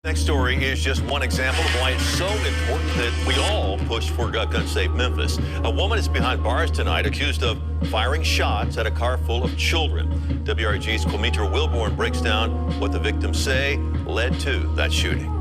Next story is just one example of why it's so important that we all push for gun-safe Memphis. A woman is behind bars tonight accused of firing shots at a car full of children. WRG's Quamitra Wilborn breaks down what the victims say led to that shooting.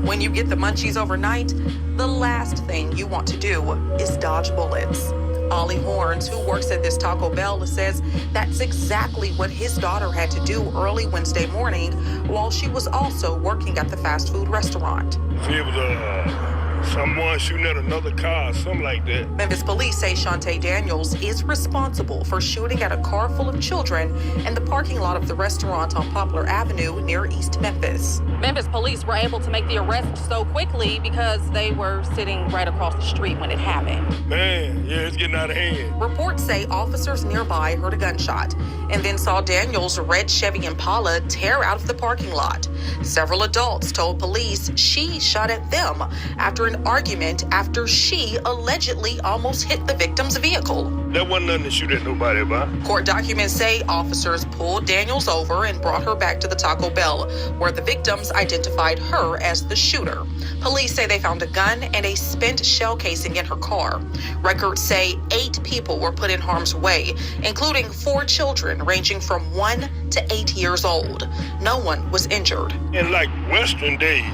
When you get the munchies overnight, the last thing you want to do is dodge bullets. Ollie Horns, who works at this Taco Bell, says that's exactly what his daughter had to do early Wednesday morning while she was also working at the fast food restaurant. It was someone shooting at another car, something like that. Memphis police say Shantae Daniels is responsible for shooting at a car full of children in the parking lot of the restaurant on Poplar Avenue near East Memphis. Memphis police were able to make the arrest so quickly because they were sitting right across the street when it happened. Man, yeah, it's getting out of hand. Reports say officers nearby heard a gunshot and then saw Daniels' red Chevy Impala tear out of the parking lot. Several adults told police she shot at them after an argument after she allegedly almost hit the victim's vehicle. That wasn't nothing to shoot at nobody about. Court documents say officers pulled Daniels over and brought her back to the Taco Bell, where the victims identified her as the shooter. Police say they found a gun and a spent shell casing in her car. Records say 8 people were put in harm's way, including 4 children ranging from 1 to 8 years old. No one was injured. In like Western days,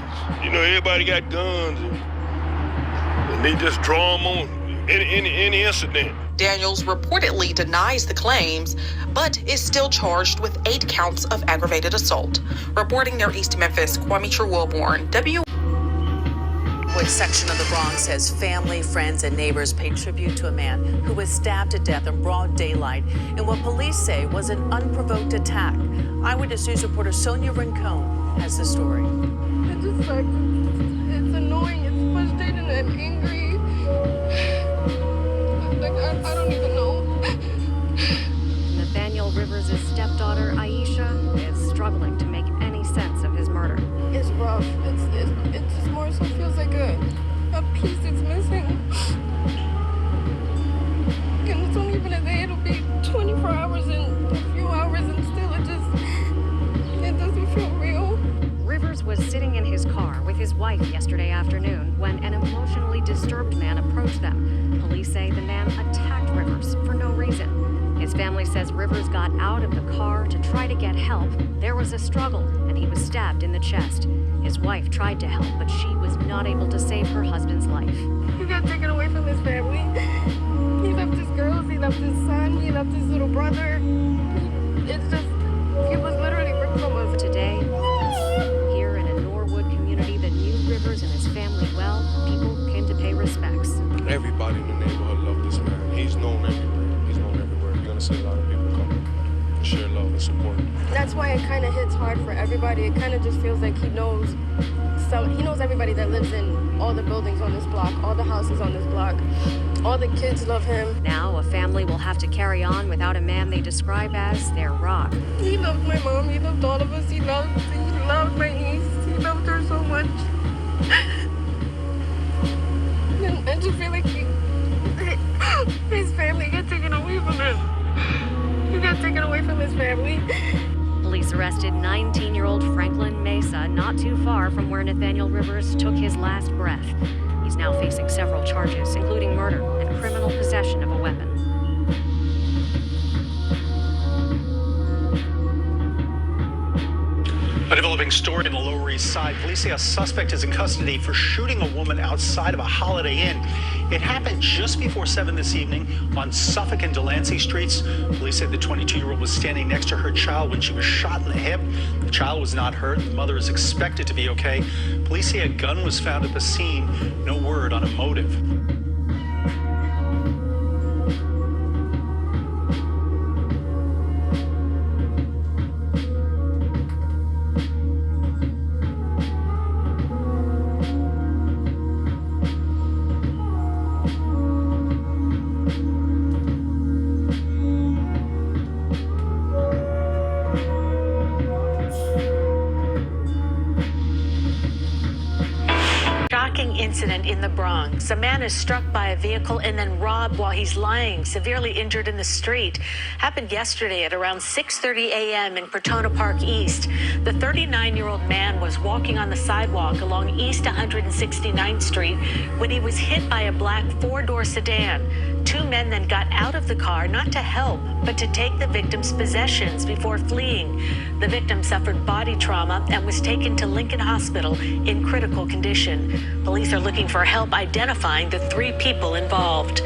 you know, everybody got guns and they just draw them on any incident. Daniels reportedly denies the claims, but is still charged with 8 counts of aggravated assault. Reporting near East Memphis, Quamitra Wilborn, Which section of the Bronx says family, friends, and neighbors paid tribute to a man who was stabbed to death in broad daylight in what police say was an unprovoked attack. Eyewitness News reporter Sonia Rincon has the story. It's just like, it's annoying, it's frustrating, and angry. Like, I don't even know. Nathaniel Rivers' stepdaughter, Aisha, is struggling to make any sense of his murder. It's rough. It just more so feels like a piece that's missing. And it's only been a day. It'll be 24 hours and a few hours, and still it doesn't feel real. Rivers was sitting in his car with his wife yesterday afternoon when an emotionally disturbed man approached them. Police say the man attacked Rivers for no reason. His family says Rivers got out of the car to try to get help. There was a struggle, and he was stabbed in the chest. His wife tried to help, but she was not able to save her husband's life. He got taken away from his family. He left his girls, he left his son, he left his little brother. He was literally ripped from us. Today, here in a Norwood community that knew Rivers and his family well, people came to pay respects. Everybody in the neighborhood loved this man. He's known everywhere. He's known everywhere. You're gonna see a lot of people come to share love and support. That's why it kind of hits hard for everybody. It kind of just feels like he knows everybody that lives in all the buildings on this block, all the houses on this block. All the kids love him. Now a family will have to carry on without a man they describe as their rock. He loved my mom. He loved all of us. He loved my niece. He loved her so much. And I just feel like his family got taken away from him. He got taken away from his family. Police arrested 19-year-old Franklin Mesa not too far from where Nathaniel Rivers took his last breath. He's now facing several charges, including murder and criminal possession of a weapon. A developing story in the Lower East Side. Police say a suspect is in custody for shooting a woman outside of a Holiday Inn. It happened just before 7 this evening on Suffolk and Delancey Streets. Police say the 22-year-old was standing next to her child when she was shot in the hip. The child was not hurt. The mother is expected to be okay. Police say a gun was found at the scene. No word on a motive. incident in the Bronx. A man is struck by a vehicle and then robbed while he's lying, severely injured in the street. Happened yesterday at around 6:30 a.m. in Cortona Park East. The 39-year-old man was walking on the sidewalk along East 169th Street when he was hit by a black four-door sedan. Two men then got out of the car, not to help, but to take the victim's possessions before fleeing. The victim suffered body trauma and was taken to Lincoln Hospital in critical condition. Police are looking for help identifying the three people involved.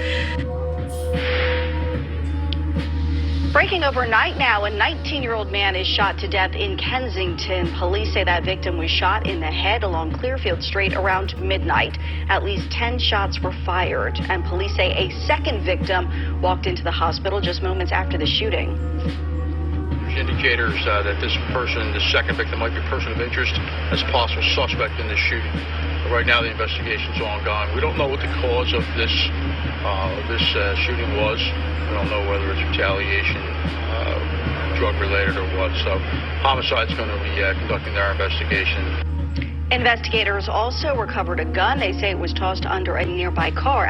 Breaking overnight now, a 19-year-old man is shot to death in Kensington. Police say that victim was shot in the head along Clearfield Street around midnight. At least 10 shots were fired, and police say a second victim walked into the hospital just moments after the shooting. There's indicators that this second victim, might be a person of interest as a possible suspect in this shooting. But right now, the investigation's ongoing. We don't know what the cause of this shooting was. We don't know whether it's retaliation, drug-related or what. So homicide's going to be conducting their investigation. Investigators also recovered a gun. They say it was tossed under a nearby car.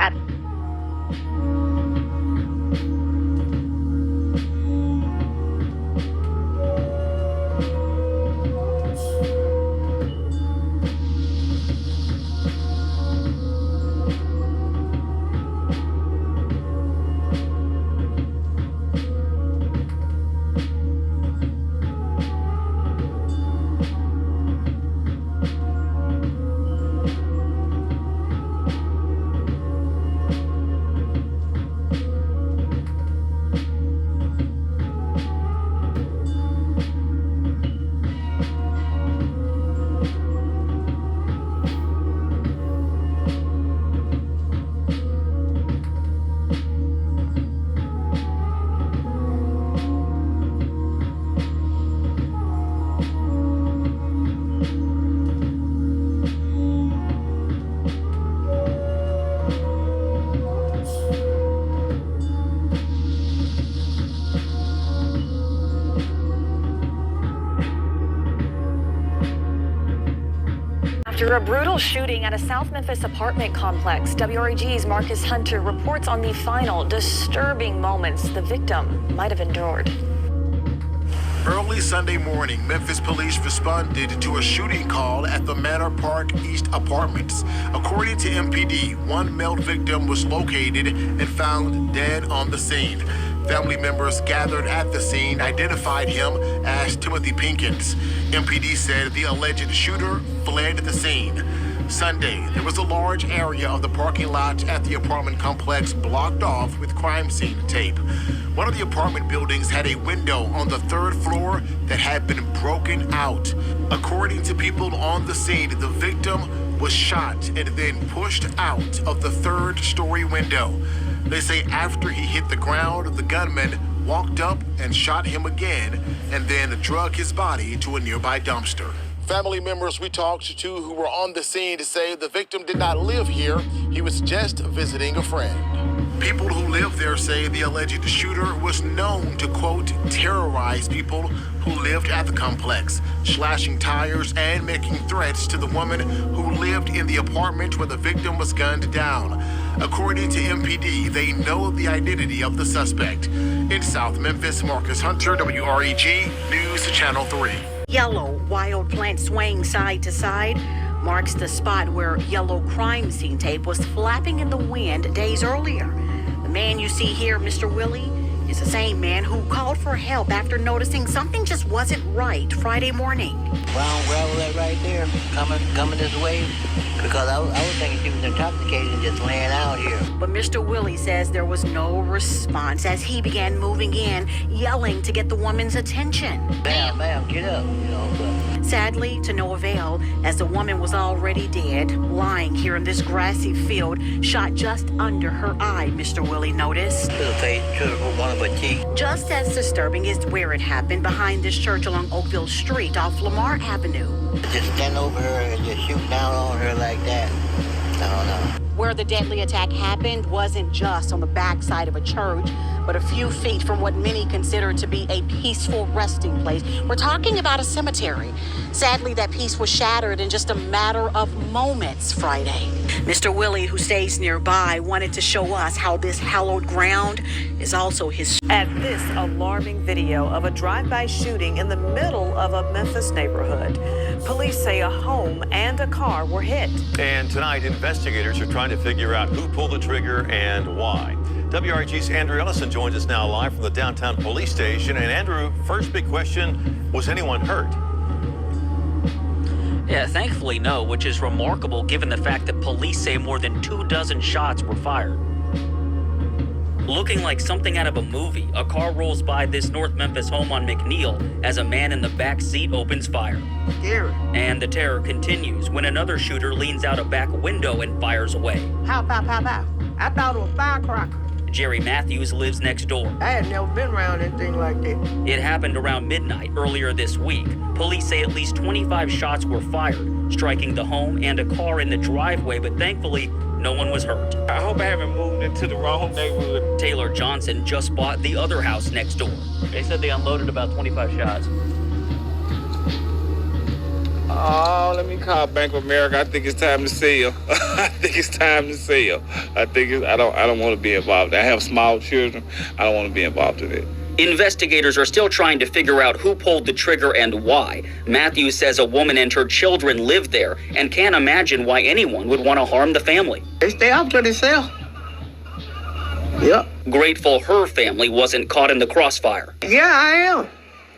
After a brutal shooting at a South Memphis apartment complex, WREG's Marcus Hunter reports on the final disturbing moments the victim might have endured. Early Sunday morning, Memphis police responded to a shooting call at the Manor Park East Apartments. According to MPD, one male victim was located and found dead on the scene. Family members gathered at the scene identified him as Timothy Pinkins. MPD said the alleged shooter fled the scene. Sunday, there was a large area of the parking lot at the apartment complex blocked off with crime scene tape. One of the apartment buildings had a window on the third floor that had been broken out. According to people on the scene, the victim was shot and then pushed out of the third-story window. They say after he hit the ground, the gunman walked up and shot him again and then drug his body to a nearby dumpster. Family members we talked to who were on the scene to say the victim did not live here. He was just visiting a friend. People who live there say the alleged shooter was known to, quote, terrorize people who lived at the complex, slashing tires and making threats to the woman who lived in the apartment where the victim was gunned down. According to MPD, they know the identity of the suspect. In South Memphis, Marcus Hunter, WREG News Channel 3. Yellow wild plant swaying side to side marks the spot where yellow crime scene tape was flapping in the wind days earlier. The man you see here, Mr. Willie, is the same man who called for help after noticing something just wasn't right Friday morning. Brown gravel that right there, coming this way, because I was thinking she was intoxicated and just laying out here. But Mr. Willie says there was no response as he began moving in, yelling to get the woman's attention. Ma'am, get up, Sadly, to no avail, as the woman was already dead, lying here in this grassy field, shot just under her eye, Mr. Willie noticed. To the face, to one of her cheeks. Just as disturbing is where it happened, behind this church along Oakville Street off Lamar Avenue. Just stand over her and just shoot down on her like that. I don't know. Where the deadly attack happened wasn't just on the backside of a church, but a few feet from what many consider to be a peaceful resting place. We're talking about a cemetery. Sadly, that peace was shattered in just a matter of moments Friday. Mr. Willie, who stays nearby, wanted to show us how this hallowed ground is also his. At this alarming video of a drive-by shooting in the middle of a Memphis neighborhood, police say a home and a car were hit. And tonight, investigators are trying to figure out who pulled the trigger and why. WRG's Andrew Ellison joins us now live from the downtown police station. And Andrew, first big question, was anyone hurt? Yeah, thankfully no, which is remarkable given the fact that police say more than 24 shots were fired. Looking like something out of a movie, a car rolls by this North Memphis home on McNeil as a man in the back seat opens fire. Scary. And the terror continues when another shooter leans out a back window and fires away. Pow, pow, pow, pow. I thought it was a firecracker. Jerry Matthews lives next door. I had never been around anything like that. It happened around midnight earlier this week. Police say at least 25 shots were fired, striking the home and a car in the driveway, but thankfully, no one was hurt. I hope I haven't moved into the wrong neighborhood. Taylor Johnson just bought the other house next door. They said they unloaded about 25 shots. Oh, let me call Bank of America. I think it's time to sell. I think it's time to sell. I don't want to be involved. I have small children. I don't want to be involved in it. Investigators are still trying to figure out who pulled the trigger and why. Matthews says a woman and her children live there and can't imagine why anyone would want to harm the family. They stay out till they sell. Yep. Grateful her family wasn't caught in the crossfire. Yeah, I am.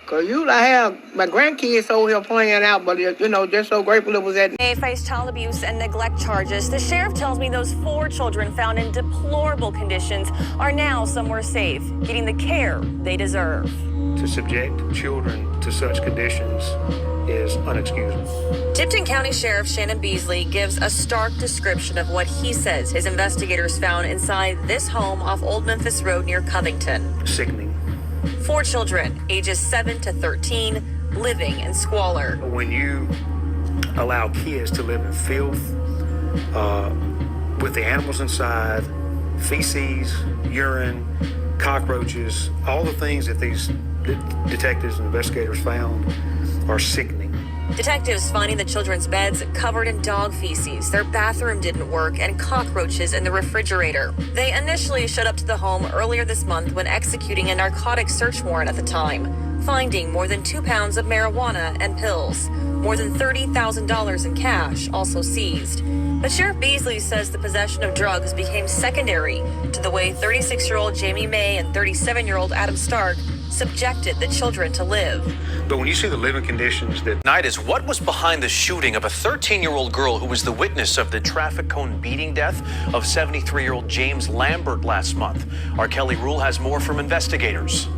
Because usually I have my grandkids over here playing out, but, just so grateful it was at. They face child abuse and neglect charges. The sheriff tells me those 4 children found in deplorable conditions are now somewhere safe, getting the care they deserve. To subject children to such conditions is unexcusable. Tipton County Sheriff Shannon Beasley gives a stark description of what he says his investigators found inside this home off Old Memphis Road near Covington. Sickening. 4 children, ages 7 to 13, living in squalor. When you allow kids to live in filth, with the animals inside, feces, urine, cockroaches, all the things that these detectives and investigators found are sickening. Detectives finding the children's beds covered in dog feces, their bathroom didn't work, and cockroaches in the refrigerator. They initially showed up to the home earlier this month when executing a narcotic search warrant at the time, finding more than 2 pounds of marijuana and pills. More than $30,000 in cash also seized. But Sheriff Beasley says the possession of drugs became secondary to the way 36-year-old Jamie May and 37-year-old Adam Stark subjected the children to live. But when you see the living conditions that... Tonight is what was behind the shooting of a 13-year-old girl who was the witness of the traffic cone beating death of 73-year-old James Lambert last month. Our Kelly Rule has more from investigators.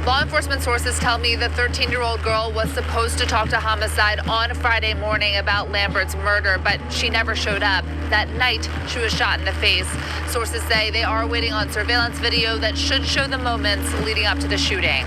Law enforcement sources tell me the 13-year-old girl was supposed to talk to Homicide on Friday morning about Lambert's murder, but she never showed up. That night, she was shot in the face. Sources say they are waiting on surveillance video that should show the moments leading up to the shooting.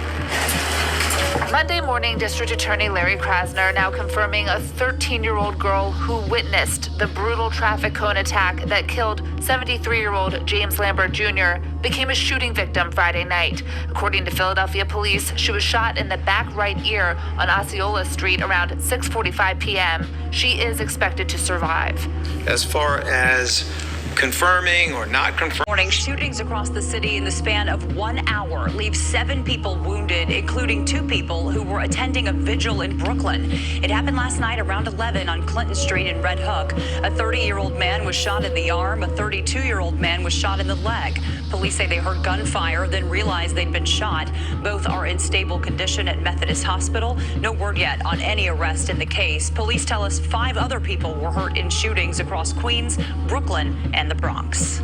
Monday morning, District Attorney Larry Krasner now confirming a 13-year-old girl who witnessed the brutal traffic cone attack that killed 73-year-old James Lambert Jr. became a shooting victim Friday night. According to Philadelphia police, she was shot in the back right ear on Osceola Street around 6:45 p.m. She is expected to survive. As far as confirming or not confirming. Morning shootings across the city in the span of 1 hour leave 7 people wounded, including 2 people who were attending a vigil in Brooklyn. It happened last night around 11 on Clinton Street in Red Hook. A 30-year-old man was shot in the arm. A 32-year-old man was shot in the leg. Police say they heard gunfire, then realized they'd been shot. Both are in stable condition at Methodist Hospital. No word yet on any arrest in the case. Police tell us 5 other people were hurt in shootings across Queens, Brooklyn, and the Bronx.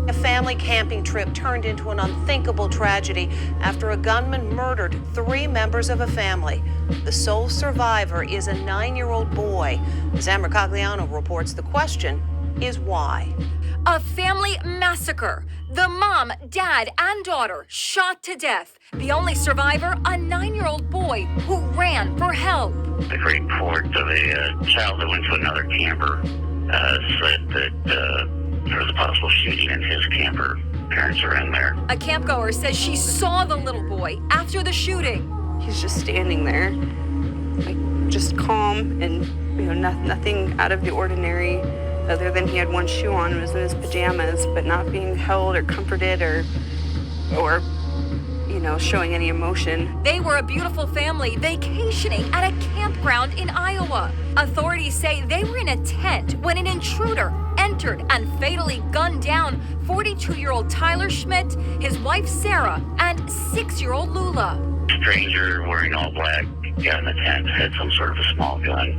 A family camping trip turned into an unthinkable tragedy after a gunman murdered 3 members of a family. The sole survivor is a 9-year-old boy. As Amber Cagliano reports, the question is why. A family massacre. The mom, dad, and daughter shot to death. The only survivor, a 9-year-old boy who ran for help. The great report of a child that went to another camper said that there was a possible shooting in his camper. Parents are in there. A campgoer says she saw the little boy after the shooting. He's just standing there, like just calm and nothing out of the ordinary, other than he had one shoe on and was in his pajamas, but not being held or comforted or showing any emotion. They were a beautiful family vacationing at a campground in Iowa. Authorities say they were in a tent when an intruder entered and fatally gunned down 42-year-old Tyler Schmidt, his wife Sarah, and 6-year-old Lula. Stranger wearing all black got in the tent, had some sort of a small gun,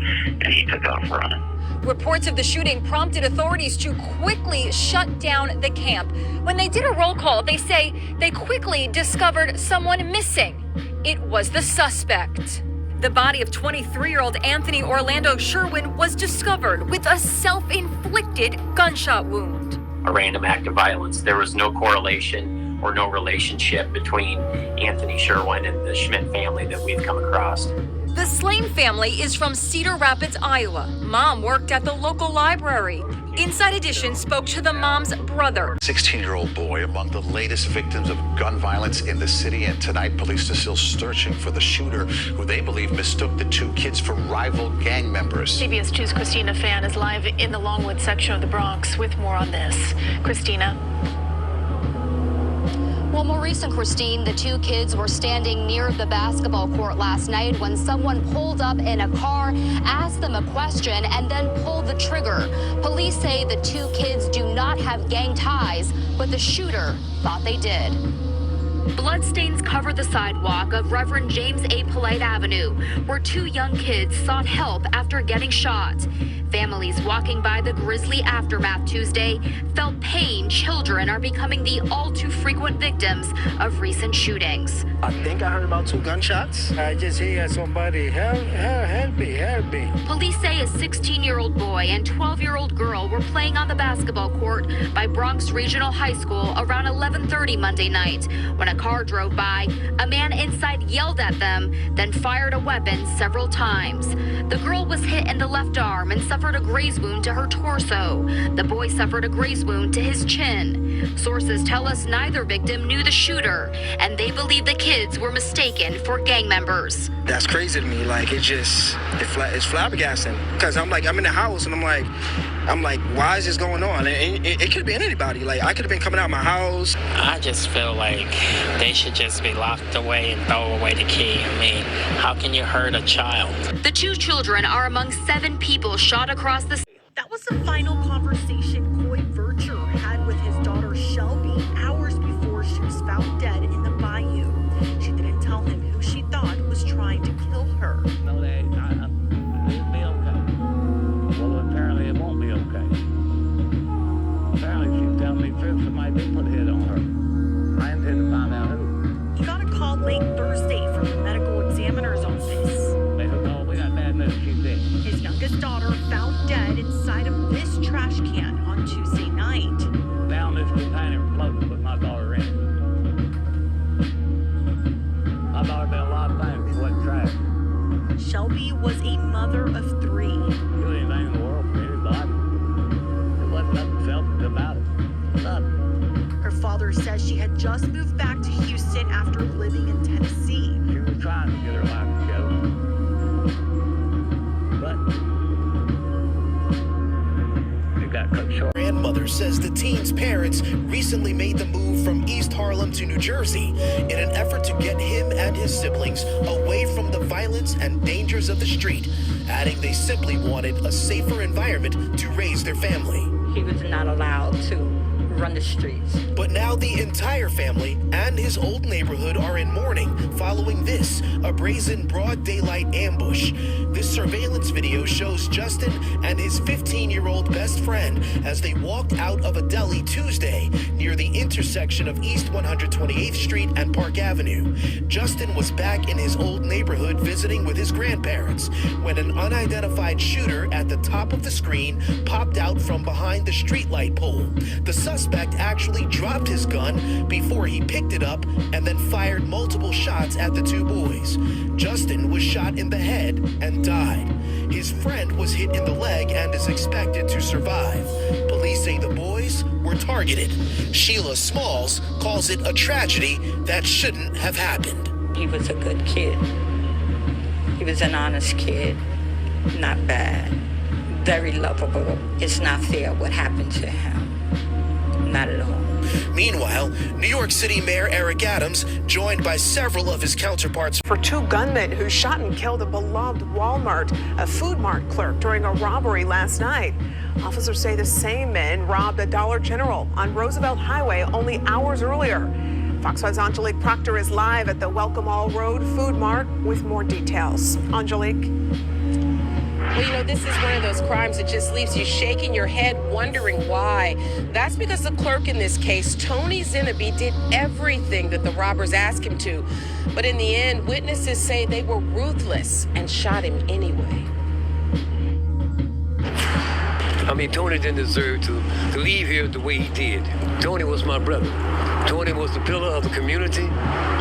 and he took off running. Reports of the shooting prompted authorities to quickly shut down the camp. When they did a roll call, they say they quickly discovered someone missing. It was the suspect. The body of 23-year-old Anthony Orlando Sherwin was discovered with a self-inflicted gunshot wound. A random act of violence. There was no correlation or no relationship between Anthony Sherwin and the Schmidt family that we've come across. The Slane family is from Cedar Rapids, Iowa. Mom worked at the local library. Inside Edition spoke to the mom's brother. 16-year-old boy among the latest victims of gun violence in the city, and tonight police are still searching for the shooter, who they believe mistook the two kids for rival gang members. CBS 2's Christina Fan is live in the Longwood section of the Bronx with more on this. Christina. Well, Maurice and Christine, the two kids were standing near the basketball court last night when someone pulled up in a car, asked them a question, and then pulled the trigger. Police say the two kids do not have gang ties, but the shooter thought they did. Bloodstains covered the sidewalk of Reverend James A. Polite Avenue, where two young kids sought help after getting shot. Families walking by the grisly aftermath Tuesday felt pain. Children are becoming the all too frequent victims of recent shootings. I think I heard about 2 gunshots. I just hear somebody, help me. Police say a 16-year-old boy and 12-year-old girl were playing on the basketball court by Bronx Regional High School around 11:30 Monday night. When a car drove by, a man inside yelled at them, then fired a weapon several times. The girl was hit in the left arm and suffered a graze wound to her torso. The boy suffered a graze wound to his chin. Sources tell us neither victim knew the shooter, and they believe the kids were mistaken for gang members. That's crazy to me. Like, it's flabbergasting. Because I'm in the house and I'm like, why is this going on? And it could have been anybody. Like, I could have been coming out of my house. I just feel like they should just be locked away and throw away the key. I mean, how can you hurt a child? The two children are among 7 people shot across the... That was the final conversation Coy Vircher had with his daughter Shelby hours before she was found dead in the bayou. She didn't tell him who she thought was trying to kill her. No, it'll be okay. Well, apparently it won't be okay. Apparently she's telling me first somebody did put a hit on her. I intend to find out who. He got a call late Thursday from the medical examiner's office. They said, no, we got bad news, she's dead. His youngest daughter found dead inside of this trash can on Tuesday night. Down this container float to put my daughter in. My daughter did a lot of things, she wasn't trash. Shelby was a mother of 3. Do anything in the world for anybody. There wasn't nothing selfish about it. Nothing. Her father says she had just moved back to Houston after living in Tennessee. She was trying to get her life together. But it got cut short. Grandmother says the teen's parents recently made the move from East Harlem to New Jersey in an effort to get him and his siblings away from the violence and dangers of the street, adding they simply wanted a safer environment to raise their family. He was not allowed to run the streets. But now the entire family and his old neighborhood are in mourning following this, a brazen broad daylight ambush. This surveillance video shows Justin and his 15-year-old best friend as they walked out of a deli Tuesday near the intersection of East 128th Street and Park Avenue. Justin was back in his old neighborhood visiting with his grandparents when an unidentified shooter at the top of the screen popped out from behind the streetlight pole. The suspect actually dropped his gun before he picked it up and then fired multiple shots at the two boys. Justin was shot in the head and died. His friend was hit in the leg and is expected to survive. Police say the boys were targeted. Sheila Smalls calls it a tragedy that shouldn't have happened. He was a good kid. He was an honest kid, not bad, very lovable. It's not fair what happened to him. Not at all. Meanwhile, New York City Mayor Eric Adams, joined by several of his counterparts, for two gunmen who shot and killed a beloved Walmart, a Food Mart clerk during a robbery last night. Officers say the same men robbed a Dollar General on Roosevelt Highway only hours earlier. Fox 5's Angelique Proctor is live at the Welcome All Road Food Mart with more details. Angelique. Well, this is one of those crimes that just leaves you shaking your head, wondering why. That's because the clerk in this case, Tony Zinnaby, did everything that the robbers asked him to. But in the end, witnesses say they were ruthless and shot him anyway. I mean, Tony didn't deserve to leave here the way he did. Tony was my brother. Tony was the pillar of the community.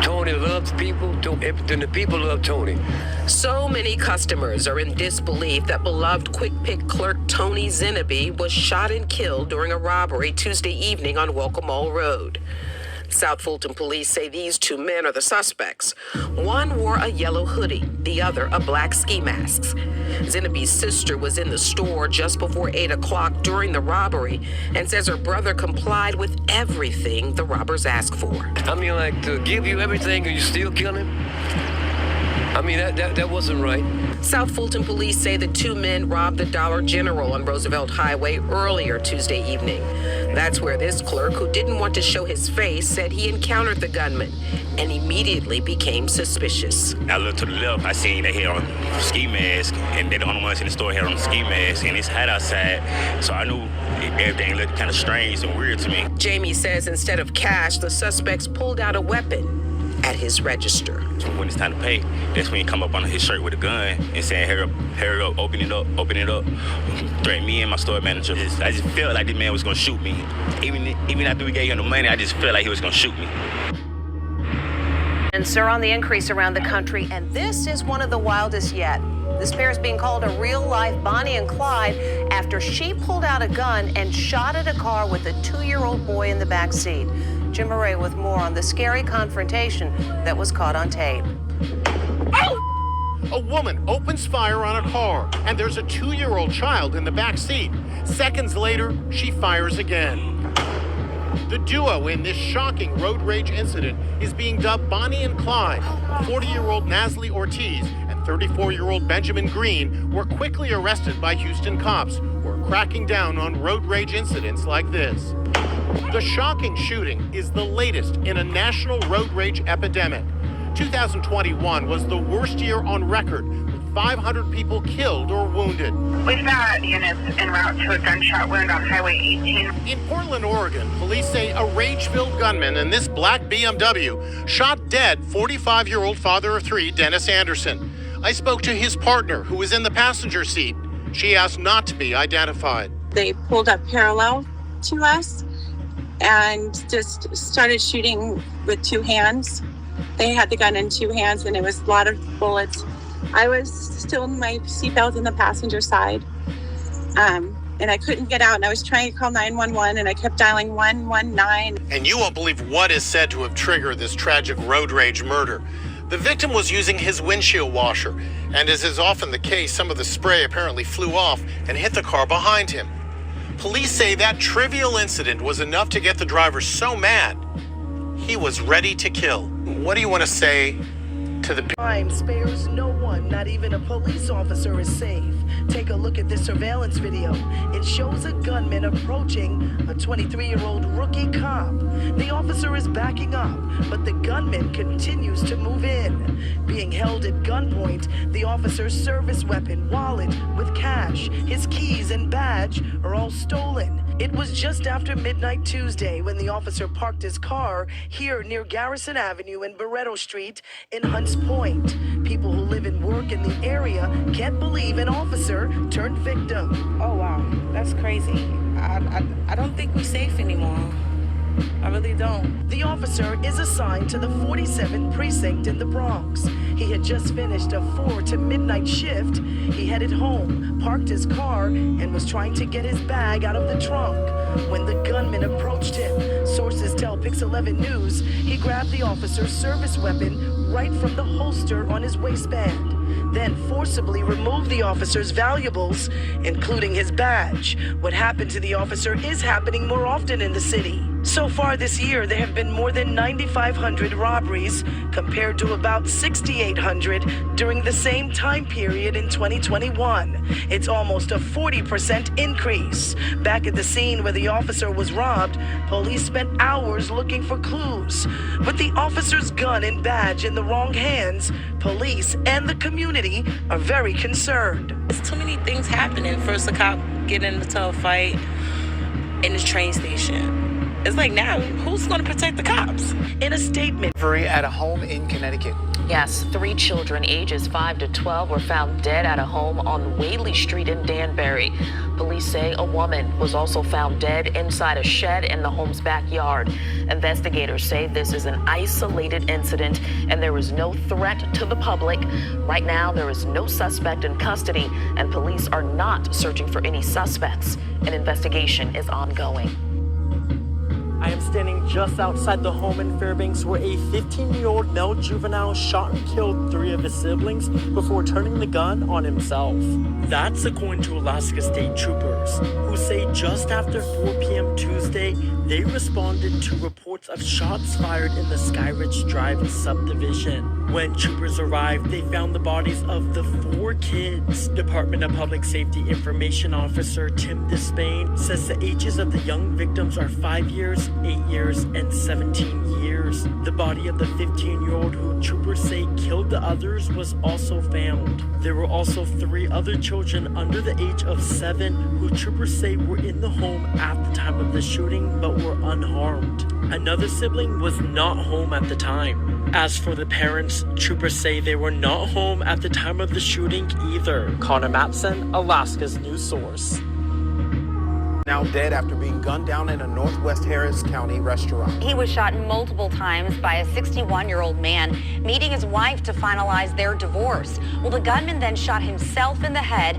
Tony loved people, and the people loved Tony. So many customers are in disbelief that beloved Quick Pick clerk Tony Zinnaby was shot and killed during a robbery Tuesday evening on Welcome All Road. South Fulton police say these two men are the suspects. One wore a yellow hoodie, the other a black ski mask. Zinnaby's sister was in the store just before 8 o'clock during the robbery and says her brother complied with everything the robbers asked for. I mean, like, to give you everything and you still kill him? I mean, that wasn't right. South Fulton police say the two men robbed the Dollar General on Roosevelt Highway earlier Tuesday evening. That's where this clerk, who didn't want to show his face, said he encountered the gunman and immediately became suspicious. I looked to the left, I seen they had on ski mask, and they're the only ones in the store had on ski mask, and it's hot outside, so I knew everything looked kind of strange and weird to me. Jamie says instead of cash, the suspects pulled out a weapon at his register. When it's time to pay, that's when he come up on his shirt with a gun and saying, hurry up, open it up, threaten me and my store manager. I just felt like this man was gonna shoot me. Even after we gave him the money, I just felt like he was gonna shoot me. And sir, on the increase around the country, and this is one of the wildest yet. This pair is being called a real-life Bonnie and Clyde after she pulled out a gun and shot at a car with a 2-year-old boy in the back seat. Jim Murray with more on the scary confrontation that was caught on tape. A woman opens fire on a car, and there's a 2-year-old child in the back seat. Seconds later, she fires again. The duo in this shocking road rage incident is being dubbed Bonnie and Clyde. 40-year-old Nasli Ortiz and 34-year-old Benjamin Green were quickly arrested by Houston cops who are cracking down on road rage incidents like this. The shocking shooting is the latest in a national road rage epidemic. 2021 was the worst year on record, with 500 people killed or wounded. We've got units en route to a gunshot wound on Highway 18. In Portland, Oregon, police say a rage-filled gunman in this black BMW shot dead 45-year-old father of 3, Dennis Anderson. I spoke to his partner, who was in the passenger seat. She asked not to be identified. They pulled up parallel to us and just started shooting with 2 hands. They had the gun in 2 hands, and it was a lot of bullets. I was still in my seatbelt in the passenger side, and I couldn't get out, and I was trying to call 911, and I kept dialing 119. And you won't believe what is said to have triggered this tragic road rage murder. The victim was using his windshield washer, and as is often the case, some of the spray apparently flew off and hit the car behind him. Police say that trivial incident was enough to get the driver so mad, he was ready to kill. What do you want to say to the crime spares no one, not even a police officer is safe. Take a look at this surveillance video. It shows a gunman approaching a 23-year-old rookie cop. The officer is backing up, but the gunman continues to move in. Being held at gunpoint, the officer's service weapon, wallet with cash, his keys and badge are all stolen. It was just after midnight Tuesday when the officer parked his car here near Garrison Avenue and Barretto Street in Hunts Point. People who live and work in the area can't believe an officer turned victim. Oh, wow. That's crazy. I don't think we're safe anymore. I really don't. The officer is assigned to the 47th precinct in the Bronx. He had just finished a 4 to midnight shift. He headed home, parked his car, and was trying to get his bag out of the trunk when the gunman approached him. Sources tell Pix 11 News he grabbed the officer's service weapon right from the holster on his waistband, then forcibly removed the officer's valuables, including his badge. What happened to the officer is happening more often in the city. So far this year, there have been more than 9,500 robberies compared to about 6,800 during the same time period in 2021. It's almost a 40% increase. Back at the scene where the officer was robbed, police spent hours looking for clues. With the officer's gun and badge in the wrong hands, police and the community are very concerned. There's too many things happening. First, a cop getting into a fight in the train station. It's like, now, who's going to protect the cops? In a statement, at a home in Connecticut. Yes, 3 children ages 5 to 12 were found dead at a home on Whaley Street in Danbury. Police say a woman was also found dead inside a shed in the home's backyard. Investigators say this is an isolated incident and there is no threat to the public. Right now, there is no suspect in custody and police are not searching for any suspects. An investigation is ongoing. I am standing just outside the home in Fairbanks where a 15-year-old male juvenile shot and killed 3 of his siblings before turning the gun on himself. That's according to Alaska State Troopers, who say just after 4 p.m. Tuesday, they responded to reports of shots fired in the Skyridge Drive subdivision. When troopers arrived, they found the bodies of the 4 kids. Department of Public Safety Information Officer Tim Despain says the ages of the young victims are 5 years, 8 years, and 17 years. The body of the 15-year-old who troopers say killed the others was also found. There were also 3 other children under the age of 7 who troopers say were in the home at the time of the shooting but were unharmed. Another sibling was not home at the time. As for the parents, troopers say they were not home at the time of the shooting either. Connor Matson, Alaska's news source. Now dead after being gunned down in a Northwest Harris County restaurant. He was shot multiple times by a 61-year-old man meeting his wife to finalize their divorce. Well, the gunman then shot himself in the head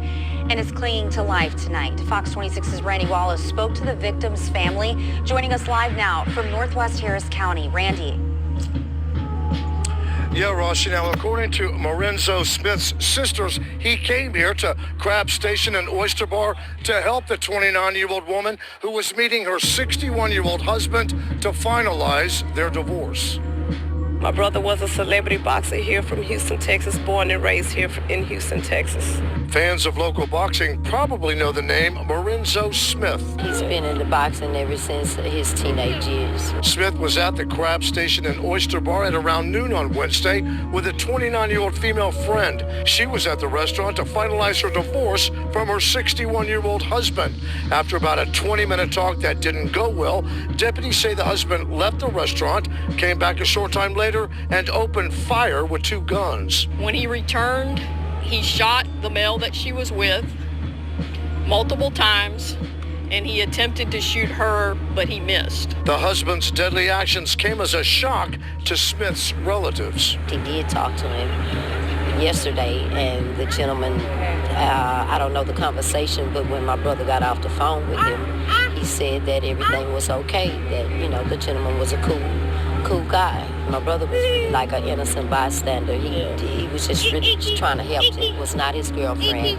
and is clinging to life tonight. Fox 26's Randy Wallace spoke to the victim's family. Joining us live now from Northwest Harris County. Randy. Yeah, Rossi. Now, according to Morenzo Smith's sisters, he came here to Crab Station and Oyster Bar to help the 29-year-old woman who was meeting her 61-year-old husband to finalize their divorce. My brother was a celebrity boxer here from Houston, Texas, born and raised here in Houston, Texas. Fans of local boxing probably know the name Morenzo Smith. He's been into boxing ever since his teenage years. Smith was at the Crab Station and Oyster Bar at around noon on Wednesday with a 29-year-old female friend. She was at the restaurant to finalize her divorce from her 61-year-old husband. After about a 20-minute talk that didn't go well, deputies say the husband left the restaurant, came back a short time later, and opened fire with 2 guns. When he returned, he shot the male that she was with multiple times, and he attempted to shoot her, but he missed. The husband's deadly actions came as a shock to Smith's relatives. He did talk to him yesterday, and the gentleman, I don't know the conversation, but when my brother got off the phone with him, he said that everything was okay, that, the gentleman was a cool guy. My brother was really like an innocent bystander. He was just really trying to help. It was not his girlfriend.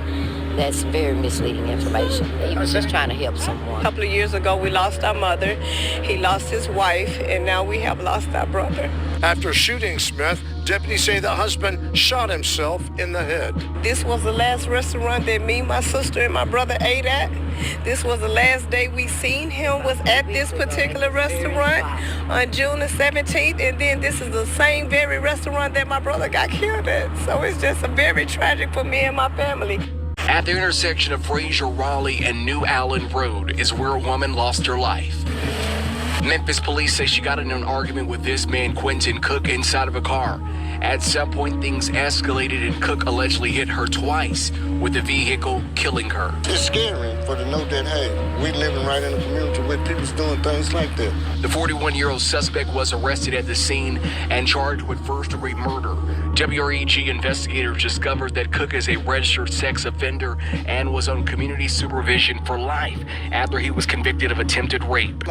That's very misleading information. He was just trying to help someone. A couple of years ago, we lost our mother. He lost his wife, and now we have lost our brother. After shooting Smith, deputies say the husband shot himself in the head. This was the last restaurant that me, my sister, and my brother ate at. This was the last day we seen him was at this particular restaurant on June the 17th, and then this is the same very restaurant that my brother got killed at. So it's just very tragic for me and my family. At the intersection of Fraser Raleigh and New Allen Road is where a woman lost her life. Memphis police say she got in an argument with this man, Quentin Cook, inside of a car. At some point, things escalated and Cook allegedly hit her twice with the vehicle, killing her. It's scary for to know that, hey, we living right in a community where people's doing things like that. The 41-year-old suspect was arrested at the scene and charged with first-degree murder. WREG investigators discovered that Cook is a registered sex offender and was on community supervision for life after he was convicted of attempted rape.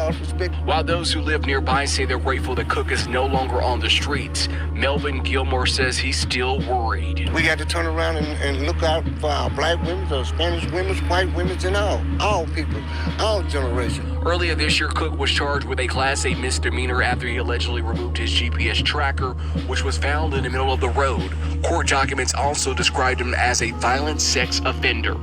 While those who live nearby say they're grateful that Cook is no longer on the streets, Melvin Gilmore says he's still worried. We got to turn around and look out for our black women, our Spanish women, white women, and all people, all generations. Earlier this year, Cook was charged with a Class A misdemeanor after he allegedly removed his GPS tracker, which was found in the middle of the road. Court documents also described him as a violent sex offender.